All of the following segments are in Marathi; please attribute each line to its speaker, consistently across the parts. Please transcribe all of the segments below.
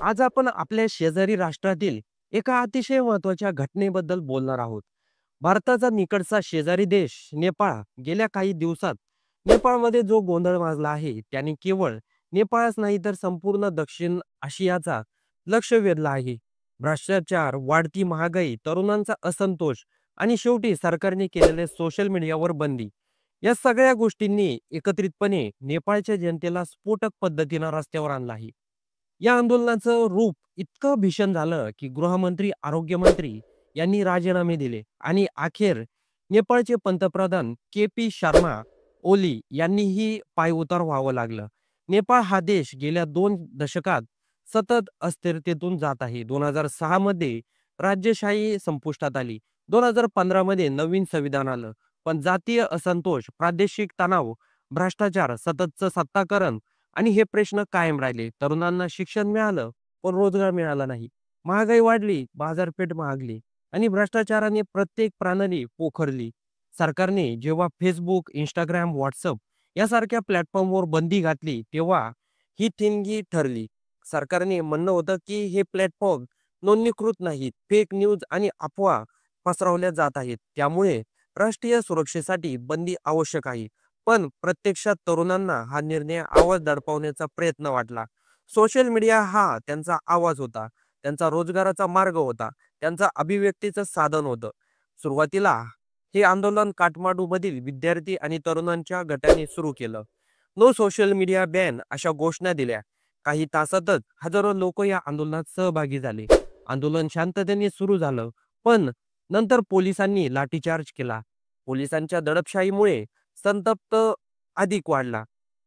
Speaker 1: आज आपण आपल्या शेजारी राष्ट्रातील एका अतिशय महत्त्वाच्या घटनेबद्दल बोलणार आहोत. भारताचा निकटचा शेजारी देश नेपाळ गेल्या काही दिवसात नेपाळमध्ये जो गोंधळ माजला आहे त्याने केवळ नेपाळच नाही तर संपूर्ण दक्षिण आशियाचा लक्ष वेधला आहे. भ्रष्टाचार, वाढती महागाई, तरुणांचा असंतोष आणि शेवटी सरकारने केलेले सोशल मीडियावर बंदी या सगळ्या गोष्टींनी एकत्रितपणे नेपाळच्या जनतेला स्फोटक पद्धतीनं रस्त्यावर आणलं आहे. या आंदोलनाचं रूप इतकं भीषण झालं की गृहमंत्री, आरोग्यमंत्री यांनी राजीनामे दिले आणि अखेर नेपाळचे पंतप्रधान के. पी. शर्मा ओली यांनीही पायउतार व्हावं लागलं. नेपाळ हा देश गेल्या 2 दशकात सतत अस्थिरतेतून जात आहे. 2006 मध्ये राज्यशाही संपुष्टात आली. 2015 मध्ये नवीन संविधान आलं. पण जातीय असंतोष, प्रादेशिक तणाव, भ्रष्टाचार, सततचं सत्ताकरण आणि हे प्रश्न कायम राहिले. तरुणांना शिक्षण मिळालं, पण रोजगार मिळाला नाही. महागाई वाढली, बाजारपेठ महागली आणि भ्रष्टाचाराने प्रत्येक प्रणाली पोखरली. सरकारने जेव्हा फेसबुक, इंस्टाग्राम, व्हॉट्सअप यासारख्या प्लॅटफॉर्मवर बंदी घातली, तेव्हा ही ठिणगी ठरली. सरकारने म्हणणं होतं की हे प्लॅटफॉर्म नोंदणीकृत नाहीत, फेक न्यूज आणि अफवा पसरवल्या जात आहेत. त्यामुळे राष्ट्रीय सुरक्षेसाठी बंदी आवश्यक आहे. पण प्रत्यक्षात तरुणांना हा निर्णय आवाज दडपवण्याचा प्रयत्न वाटला. सोशल मीडिया हा त्यांचा आवाज होता, त्यांचा रोजगाराचा मार्ग होता, त्यांचा अभिव्यक्तीचं साधन होतं. सुरुवातीला हे आंदोलन काठमांडूमधील विद्यार्थी आणि तरुणांच्या गटाने सुरू केलं. नो सोशल मीडिया बॅन अशा घोषणा दिल्या. काही तासातच हजारो लोक या आंदोलनात सहभागी झाले. आंदोलन शांततेने सुरू झालं, पण नंतर पोलिसांनी लाठीचार्ज केला. पोलिसांच्या दडपशाहीमुळे संतप्त अधिक वाढला.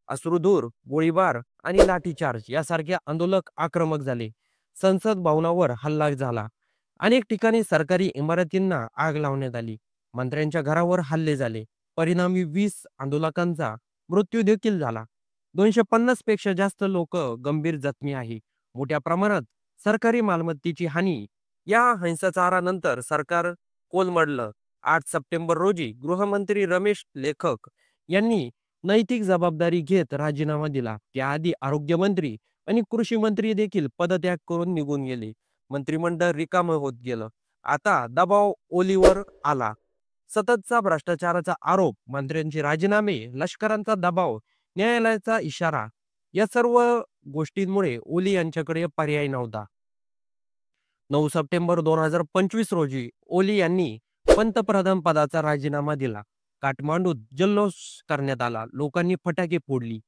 Speaker 1: अश्रुधूर, गोळीबार आणि लाठीचार्ज यासारखे आंदोलक आक्रमक झाले. संसद भवनावर हल्ला झाला. अनेक ठिकाणी सरकारी इमारतींना आग लावण्यात आली. मंत्र्यांच्या घरावर हल्ले झाले. परिणामी 20 आंदोलकांचा मृत्यू देखील झाला. 250 पेक्षा जास्त लोक गंभीर जखमी आहे. मोठ्या प्रमाणात सरकारी मालमत्तेची हानी. या हिंसाचारानंतर सरकार कोलमडलं. 8 सप्टेंबर रोजी गृहमंत्री रमेश लेखक यांनी नैतिक जबाबदारी घेत राजीनामा दिला. त्याआधी आरोग्यमंत्री आणि कृषी मंत्री देखील पदत्याग करून निघून गेले. मंत्रिमंडळ रिकामं होत गेलं. आता दबाव ओलीवर आला. सततचा भ्रष्टाचाराचा आरोप, मंत्र्यांचे राजीनामे, लष्करांचा दबाव, न्यायालयाचा इशारा या सर्व गोष्टींमुळे ओली यांच्याकडे पर्याय नव्हता. 9 सप्टेंबर 2025 रोजी ओली यांनी पंतप्रधान पदाचा राजीनामा दिला. काठमांडूत जल्लोष करण्यात आला. लोकांनी फटाके फोडली,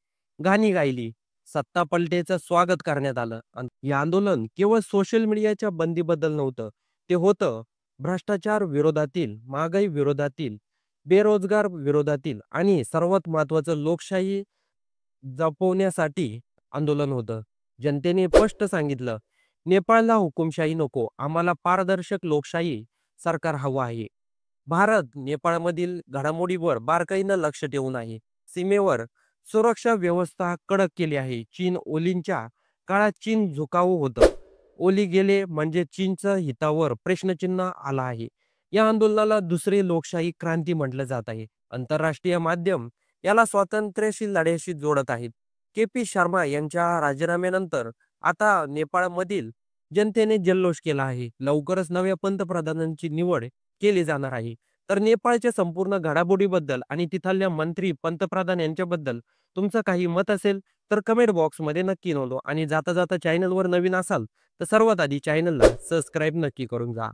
Speaker 1: गाणी गायली, सत्ता पलटेचं स्वागत करण्यात आलं. हे आंदोलन केवळ सोशल मीडियाच्या बंदीबद्दल नव्हतं. ते होतं भ्रष्टाचार विरोधातील, महागाई विरोधातील, बेरोजगार विरोधातील आणि सर्वात महत्त्वाचं लोकशाही जपवण्यासाठी आंदोलन होतं. जनतेने स्पष्ट सांगितलं, नेपाळला हुकुमशाही नको, आम्हाला पारदर्शक लोकशाही सरकार हवं आहे. भारत नेपाळमधील घडामोडीवर बारकाईनं लक्ष ठेवून आहे. सीमेवर सुरक्षा व्यवस्था कडक केली आहे. ओलींच्या काळात चीन झुकाऊ होतं. ओली गेले म्हणजे चीनच्या हितावर प्रश्नचिन्ह आला आहे. या आंदोलनाला दुसरी लोकशाही क्रांती म्हटलं जात आहे. आंतरराष्ट्रीय माध्यम याला स्वातंत्र्याशी लढ्याशी जोडत आहेत. के. पी. शर्मा यांच्या राजीनाम्यानंतर आता नेपाळमधील जनतेने जल्लोष केला आहे. लवकरच नव्या पंतप्रधानांची निवड केली जाणार आहे. तर नेपाळच्या संपूर्ण घडामोडीबद्दल आणि तिथल्या मंत्री, पंतप्रधान यांच्याबद्दल तुमचं काही मत असेल तर कमेंट बॉक्समध्ये नक्की नोंदवा आणि जाता जाता चॅनलवर नवीन असाल तर सर्वात आधी चॅनलला सबस्क्राईब नक्की करून जा.